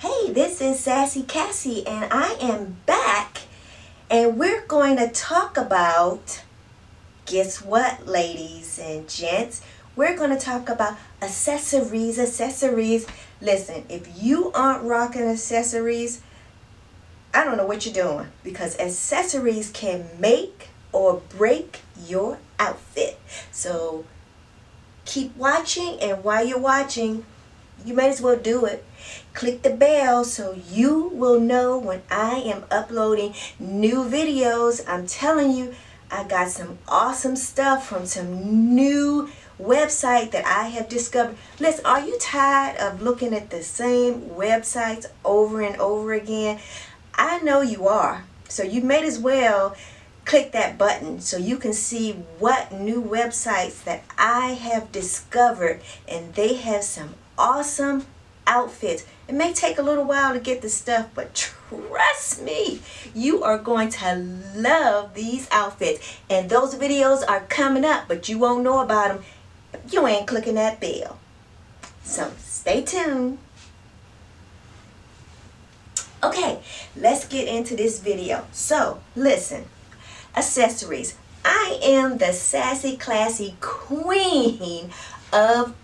Hey, this is Sassy Cassie, and I am back, and we're going to talk about, guess what, ladies and gents? We're going to talk about accessories. Listen, if you aren't rocking accessories, I don't know what you're doing, because accessories can make or break your outfit. So keep watching, and while you're watching, you might as well do it. Click the bell so you will know when I am uploading new videos. I'm telling you, I got some awesome stuff from some new website that I have discovered. Listen, are you tired of looking at the same websites over and over again? I know you are. So you may as well click that button so you can see what new websites that I have discovered, and they have some awesome outfits. It may take a little while to get the stuff, but trust me, you are going to love these outfits. And those videos are coming up, but you won't know about them if you ain't clicking that bell. So stay tuned. Okay, let's get into this video. So listen, accessories. I am the sassy, classy queen of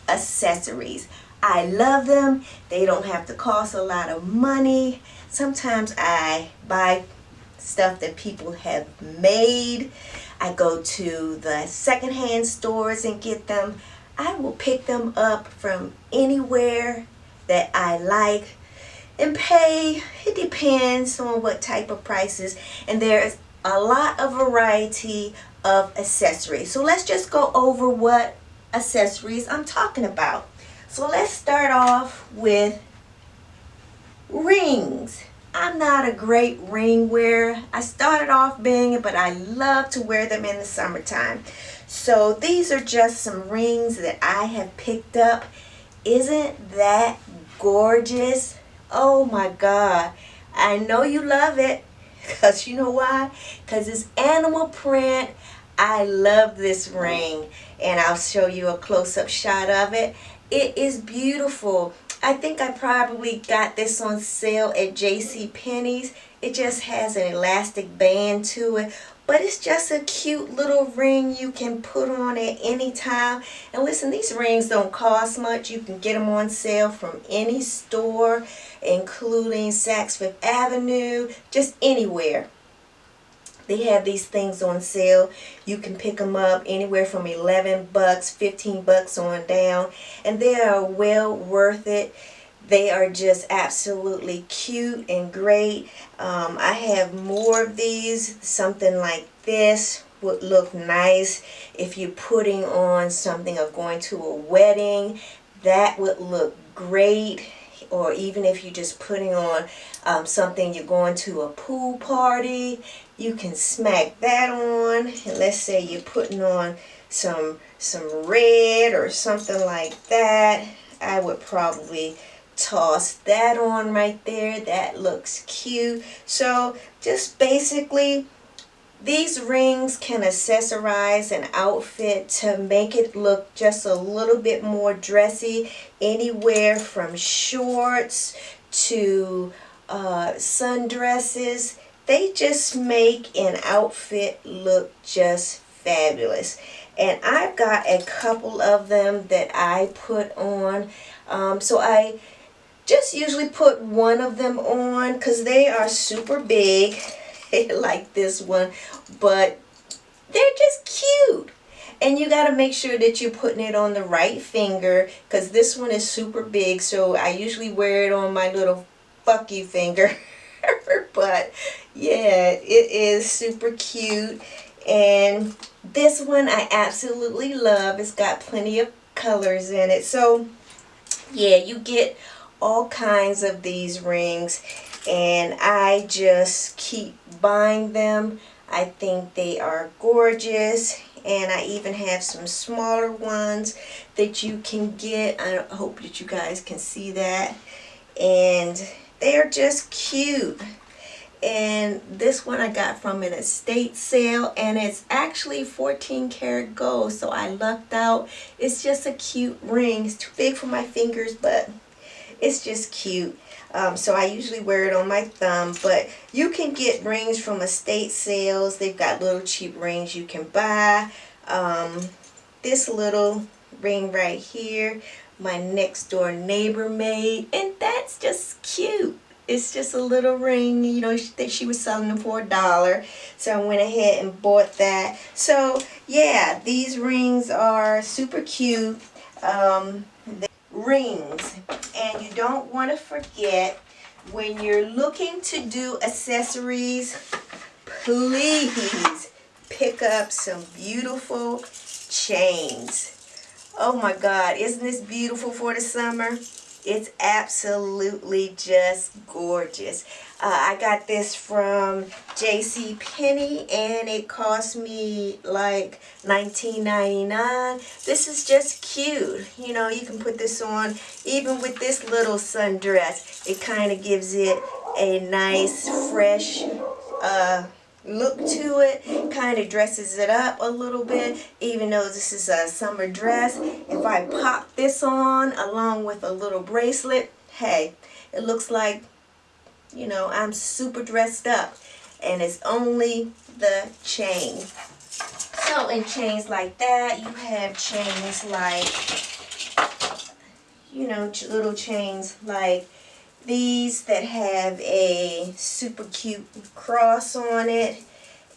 accessories. I love them. They don't have to cost a lot of money. Sometimes I buy stuff that people have made. I go to the secondhand stores and get them. I will pick them up from anywhere that I like and pay. It depends on what type of prices, and there's a lot of variety of accessories. So let's just go over what accessories I'm talking about. So let's start off with rings. I'm not a great ring wearer. I started off being it, but I love to wear them in the summertime. So these are just some rings that I have picked up. Isn't that gorgeous? Oh my God. I know you love it, because you know why? Because it's animal print. I love this ring, and I'll show you a close-up shot of it. It is beautiful. I think I probably got this on sale at JCPenney's. It just has an elastic band to it, but it's just a cute little ring you can put on at any time. And listen, these rings don't cost much. You can get them on sale from any store, including Saks Fifth Avenue, just anywhere. They have these things on sale. You can pick them up anywhere from 11 bucks, 15 bucks on down, and they are well worth it. They are just absolutely cute and great. I have more of these. Something like this would look nice if you're putting on something or going to a wedding. That would look great. Or even if you're just putting on something, you're going to a pool party, you can smack that on. And let's say you're putting on some red or something like that. I would probably toss that on right there. That looks cute. So just basically, these rings can accessorize an outfit to make it look just a little bit more dressy, anywhere from shorts to sundresses. They just make an outfit look just fabulous. And I've got a couple of them that I put on. So I just usually put one of them on because they are super big. Like this one, but they're just cute. And you got to make sure that you're putting it on the right finger, because this one is super big, so I usually wear it on my little fuck you finger. But yeah, it is super cute. And this one I absolutely love. It's got plenty of colors in it. So yeah, you get all kinds of these rings, and I just keep buying them. I think they are gorgeous, and I even have some smaller ones that you can get. I hope that you guys can see that, and they're just cute. And this one I got from an estate sale, and it's actually 14 karat gold, so I lucked out. It's just a cute ring. It's too big for my fingers, but it's just cute. So I usually wear it on my thumb, but you can get rings from estate sales. They've got little cheap rings you can buy. This little ring right here, my next door neighbor made, and that's just cute. It's just a little ring, you know, that she was selling them for $1. So I went ahead and bought that. So yeah, these rings are super cute. Rings. And you don't want to forget, when you're looking to do accessories, please pick up some beautiful chains. Oh my God, isn't this beautiful for the summer? It's absolutely just gorgeous. I got this from JCPenney and it cost me like $19.99. This is just cute. You know, you can put this on even with this little sundress. It kind of gives it a nice fresh look to it, kind of dresses it up a little bit, even though this is a summer dress. If I pop this on along with a little bracelet, hey, it looks like, you know, I'm super dressed up, and it's only the chain. So in chains like that, you have chains like, you know, little chains like these that have a super cute cross on it.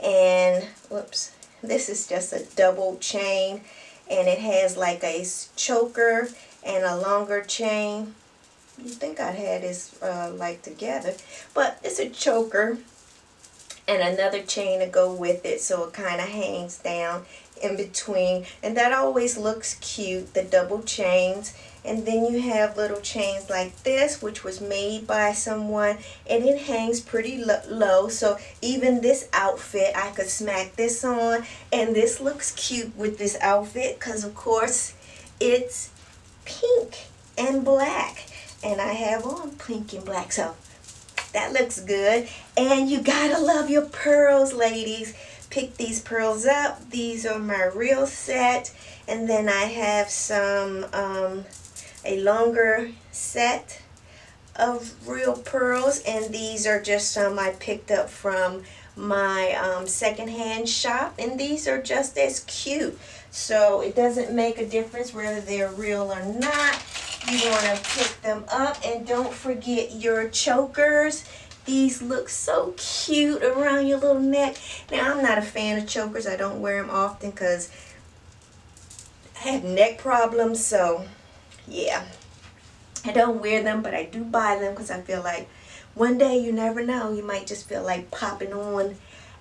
And whoops, this is just a double chain, and it has like a choker and a longer chain. You think I'd had this like together, but it's a choker and another chain to go with it, so it kind of hangs down in between, and that always looks cute, the double chains. And then you have little chains like this, which was made by someone, and it hangs pretty low. So even this outfit, I could smack this on, and this looks cute with this outfit because, of course, it's pink and black, and I have on pink and black, so that looks good. And you gotta love your pearls, ladies. Pick these pearls up. These are my real set, and then I have some a longer set of real pearls, and these are just some I picked up from my secondhand shop, and these are just as cute. So it doesn't make a difference whether they're real or not. You want to pick them up, and don't forget your chokers. These look so cute around your little neck. Now, I'm not a fan of chokers. I don't wear them often because I have neck problems, so yeah, I don't wear them, but I do buy them because I feel like one day, you never know, you might just feel like popping on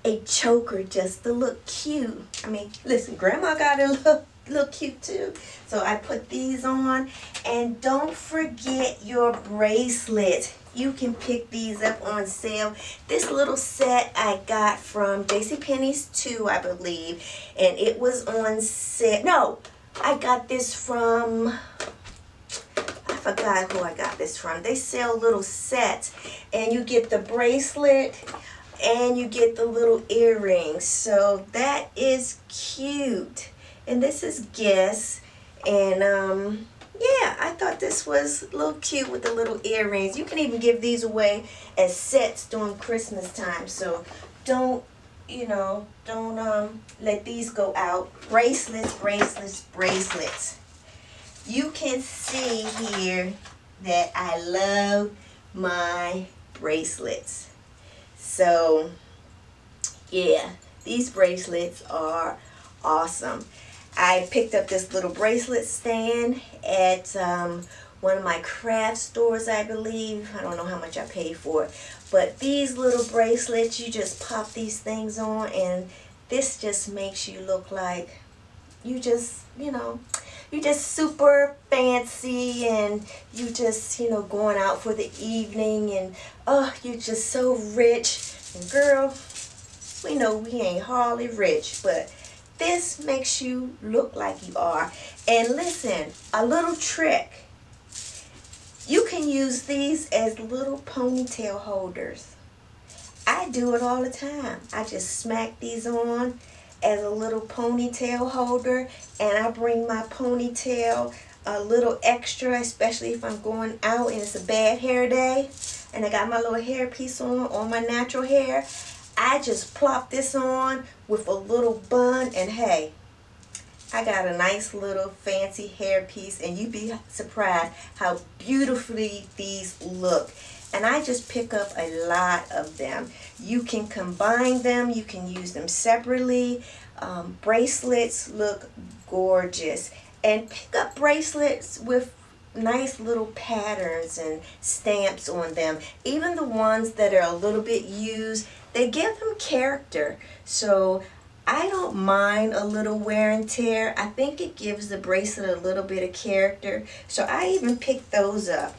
a choker just to look cute. I mean, listen, Grandma got to look cute too. So I put these on, and don't forget your bracelet. You can pick these up on sale. This little set I got from JCPenney's too, I believe, and it was on sale. No, I got this from, I forgot who I got this from. They sell little sets, and you get the bracelet and you get the little earrings. So that is cute. And this is Guess. And yeah, I thought this was a little cute with the little earrings. You can even give these away as sets during Christmas time. So don't, you know, don't let these go out. Bracelets, bracelets, bracelets. You can see here that I love my bracelets. So yeah, these bracelets are awesome. I picked up this little bracelet stand at one of my craft stores, I believe. I don't know how much I paid for it. But these little bracelets, you just pop these things on, and this just makes you look like you just, you know, you just super fancy, and you just, you know, going out for the evening, and oh, you just so rich. And girl, we know we ain't hardly rich, but this makes you look like you are. And listen, a little trick. You can use these as little ponytail holders. I do it all the time. I just smack these on as a little ponytail holder, and I bring my ponytail a little extra, especially if I'm going out and it's a bad hair day and I got my little hair piece on my natural hair. I just plop this on with a little bun, and hey, I got a nice little fancy hair piece, and you'd be surprised how beautifully these look. And I just pick up a lot of them. You can combine them, you can use them separately. Bracelets look gorgeous. And pick up bracelets with nice little patterns and stamps on them. Even the ones that are a little bit used, they give them character. So I don't mind a little wear and tear. I think it gives the bracelet a little bit of character. So I even picked those up.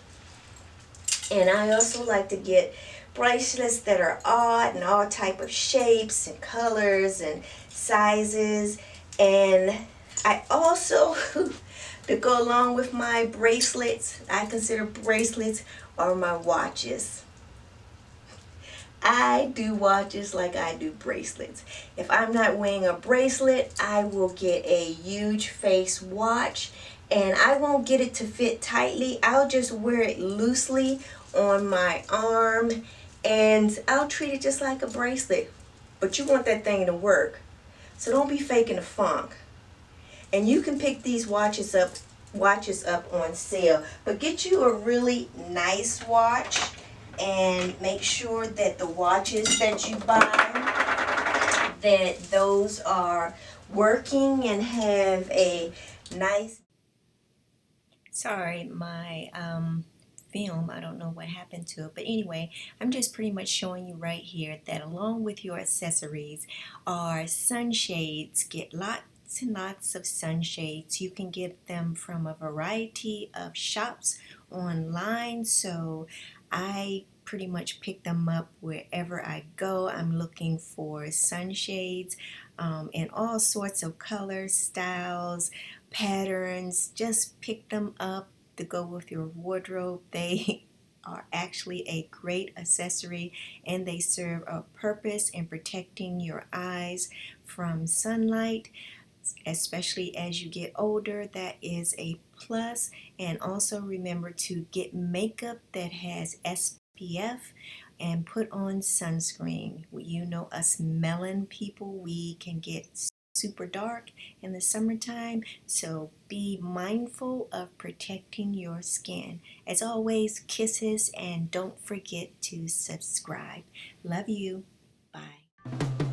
And I also like to get bracelets that are odd and all type of shapes and colors and sizes. And I also, to go along with my bracelets, I consider bracelets, are my watches. I do watches like I do bracelets. If I'm not wearing a bracelet, I will get a huge face watch, and I won't get it to fit tightly. I'll just wear it loosely on my arm, and I'll treat it just like a bracelet. But you want that thing to work, so don't be faking the funk. And you can pick these watches up on sale, but get you a really nice watch and make sure that the watches that you buy, that those are working and have a nice, sorry, my film, I don't know what happened to it, but anyway, I'm just pretty much showing you right here that along with your accessories are sunshades. Get lots and lots of sunshades. You can get them from a variety of shops online, so I pretty much pick them up wherever I go. I'm looking for sunshades in all sorts of colors, styles, patterns. Just pick them up to go with your wardrobe. They are actually a great accessory, and they serve a purpose in protecting your eyes from sunlight, especially as you get older. That is a plus. And also remember to get makeup that has SPF and put on sunscreen. You know, us melon people, we can get super dark in the summertime, so be mindful of protecting your skin. As always, kisses, and don't forget to subscribe. Love you. Bye.